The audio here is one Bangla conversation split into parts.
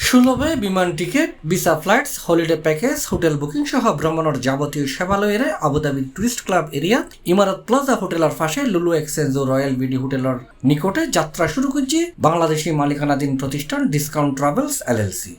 সুলভে বিমান ticket, visa flights, holiday package, hotel booking সহ ভ্রমণের যাবতীয় সেবা লইরে আবুধাবি টুরিস্ট ক্লাব এরিয়াত ইমারত প্লাজা হোটেলের পাশে লুলু এক্সচেঞ্জ ও রয়্যাল বিডি হোটেলের নিকটে যাত্রা শুরু করছে বাংলাদেশি মালিকানাধীন প্রতিষ্ঠান ডিসকাউন্ট ট্রাভেলস এলএলসি।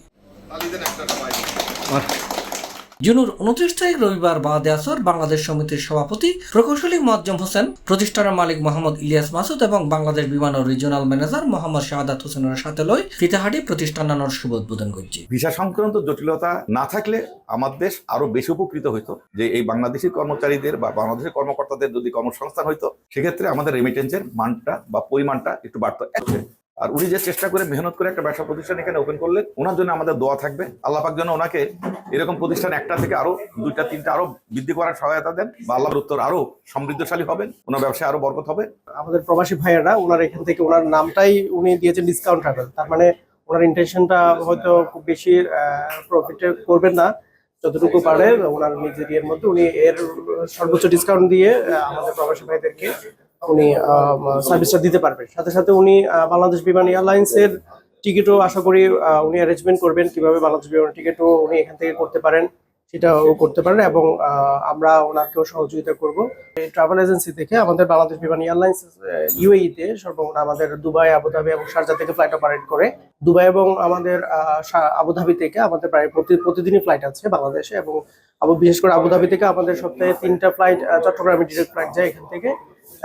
জুনের 29 তারিখ রবিবার বাদে আসর বাংলাদেশ সমিতির সভাপতি প্রকৌশলী মোয়াজ্জেম হোসেন, প্রতিষ্ঠানের মালিক মোহাম্মদ ইলিয়াস মাসুদ এবং বাংলাদেশ বিমান ও রিজিওনাল ম্যানেজার মোহাম্মদ শাহাদাত হোসেনের সাথে লই ফিতাহাটি প্রতিষ্ঠানের শুভ উদ্বোধন করছে। ভিসা সংক্রান্ত জটিলতা না থাকলে আমাদের দেশ আরো বেশি উপকৃত হইতো। যে এই বাংলাদেশি কর্মচারীদের বা বাংলাদেশের কর্মকর্তাদের যদি কর্মসংস্থান হইতো, সেক্ষেত্রে আমাদের রেমিটেন্সের মানটা বা পরিমাণটা একটু বাড়তো। আর উনি যে চেষ্টা করে মেহনত করে একটা ব্যবসা প্রতিষ্ঠান এখানে ওপেন করলেন, ওনার জন্য আমাদের দোয়া থাকবে। আল্লাহ পাক যেন ওনাকে এরকম প্রতিষ্ঠান একটা থেকে আরো দুইটা তিনটা আরো বৃদ্ধি করার সহায়তা দেন, বা আল্লাহর উত্তর আরো সমৃদ্ধশালী হবেন, ওনার ব্যবসায় আরো বরকত হবে। আমাদের প্রবাসী ভাইয়েরা ওনার এখান থেকে ওনার নামটাই উনি দিয়েছেন ডিসকাউন্ট ট্রাভেল। তার মানে ওনার ইন্টেনশনটা হয়তো খুব বেশি প্রফিটে করবেন না, যতটুকু পারে ওনার নিজের ইয়ের মধ্যে উনি এর সর্বোচ্চ ডিসকাউন্ট দিয়ে আমাদের প্রবাসী ভাইদেরকে উনি সার্ভিসটা দিতে পারবেন। সাথে সাথে উনি বাংলাদেশ বিমান এয়ারলাইন্সের টিকিটও আশা করি উনি অ্যারেঞ্জমেন্ট করবেন, কিভাবে বাংলাদেশ বিমান টিকিটও উনি এখান থেকে করতে পারেন সেটাও করতে পারেন, এবং আমরা ওনাকেও সহযোগিতা করব। এই ট্রাভেল এজেন্সি থেকে আমাদের বাংলাদেশ বিমান এয়ারলাইন্স ইউএইতে সর্বমোট আমাদের দুবাই, আবুধাবি এবং শারজা থেকে ফ্লাইট অপারেট করে। দুবাই এবং আমাদের আবুধাবি থেকে আমাদের প্রায় প্রতিদিনই ফ্লাইট আছে বাংলাদেশে, এবং বিশেষ করে আবুধাবি থেকে আমাদের সপ্তাহে 3টা ফ্লাইট চট্টগ্রামে ডিরেক্ট ফ্লাইট যায় এখান থেকে,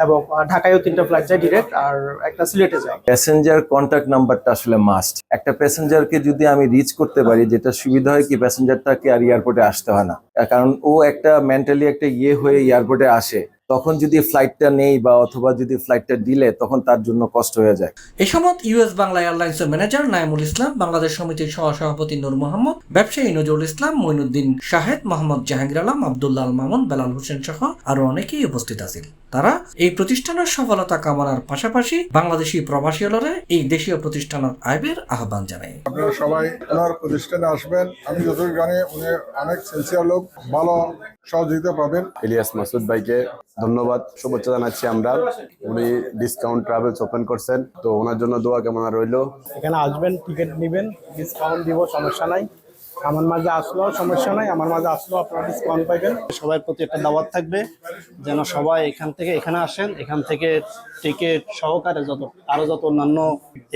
এবং ঢাকায়ও 3টা ফ্লাইট যায় ডিরেক্ট, আর একটা সিলেটে যায়। প্যাসেঞ্জার কন্ট্যাক্ট নাম্বারটা আসলে মাস্ট। একটা প্যাসেঞ্জারকে যদি আমি রিচ করতে পারি, যেটা সুবিধা হয় কি প্যাসেঞ্জারটাকে আর এয়ারপোর্টে আসতে হয় না, কারণ ও একটা মেন্টালি একটা হয়ে এয়ারপোর্টে আসে। তখন যদি ফ্লাইটটা নেই বা অথবা যদি ফ্লাইটটা ডিলে, তখন তার জন্য কষ্ট হয়ে যায়। এই সময় ইউএস বাংলা এয়ারলাইন্সের ম্যানেজার নাইমুল ইসলাম, বাংলাদেশ সমিতির সহসভাপতি নূর মোহাম্মদ, ব্যবসায়ী নজরুল ইসলাম, মঈনুদ্দিন শাহেদ, মোহাম্মদ জাহাঙ্গীর আলম, আব্দুল্লাহ আল মামুন, বেলাল হোসেন সহ আরো অনেকেই উপস্থিত আছেন। তারা এই প্রতিষ্ঠানের সফলতা কামনার পাশাপাশি বাংলাদেশি প্রবাসী হলরে এই দেশীয় প্রতিষ্ঠানের আইবের আহ্বান জানায়। আপনারা সবাই ওনার প্রতিষ্ঠানে আসবেন। আমি যতটুকু জানি উনি অনেক সিনসিয়ার লোক, ভালো সহযোগিতা পাবেন। ইলিয়াস মাসুদ ভাইকে ধন্যবাদ, শুভেচ্ছা জানাচ্ছি আমরা। উনি ডিসকাউন্ট ট্রাভেলস ওপেন করছেন, তো ওনার জন্য দোয়া কামনা রইল। এখানে আসবেন, টিকিট নেবেন, ডিসকাউন্ট দিব, সমস্যা নাই। আমার মাঝে আসলেও সমস্যা নাই, আমার মাঝে আসলেও আপনারা ডিসকাউন্ট পাইবেন। সবার প্রতি একটা দাওয়াত থাকবে যেন সবাই এখান থেকে এখানে আসেন, এখান থেকে টিকিট সহকারে যত অন্যান্য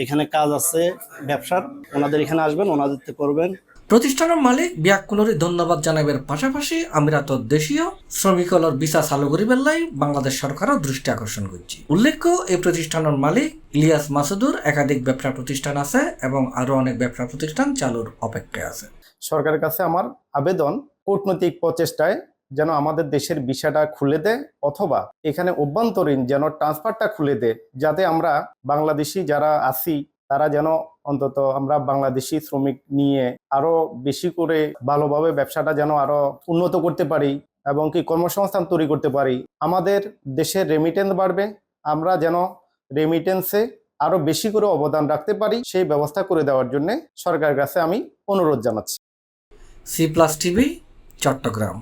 এখানে কাজ আছে ব্যবসার, ওনাদের এখানে আসবেন, ওনাদের করবেন। প্রতিষ্ঠানের মালিক বিয়াকুলরি ধন্যবাদ জানাবের পাশাপাশি আমিরাত দেশীয় শ্রমিকলর ভিসা চালু করিবার লাই বাংলাদেশ সরকারও দৃষ্টি আকর্ষণ করছে। উল্লেখ্য, এই প্রতিষ্ঠানের মালিক ইলিয়াস মাসুদুর একাধিক ব্যবসা প্রতিষ্ঠান আছে এবং আরো অনেক ব্যবসা প্রতিষ্ঠান চালুর অপেক্ষায় আছে। সরকারের কাছে আমার আবেদন, কূটনৈতিক প্রচেষ্টায় যেন আমাদের দেশের ভিসাটা খুলে দেয়, অথবা এখানে অভ্যন্তরীণ যেন ট্রান্সফারটা খুলে দেয়, যাতে আমরা বাংলাদেশি যারা আছি তারা যেন অন্তত আমরা বাংলাদেশি শ্রমিক নিয়ে আরো বেশি করে ভালোভাবে ব্যবসাটা যেন আরো উন্নত করতে পারি এবং কি কর্মসংস্থান তৈরি করতে পারি। আমাদের দেশের রেমিটেন্স বাড়বে, আমরা যেন রেমিটেন্সে আরো বেশি করে অবদান রাখতে পারি, সেই ব্যবস্থা করে দেওয়ার জন্য সরকারের কাছে আমি অনুরোধ জানাচ্ছি। C+ TV, Chittagong.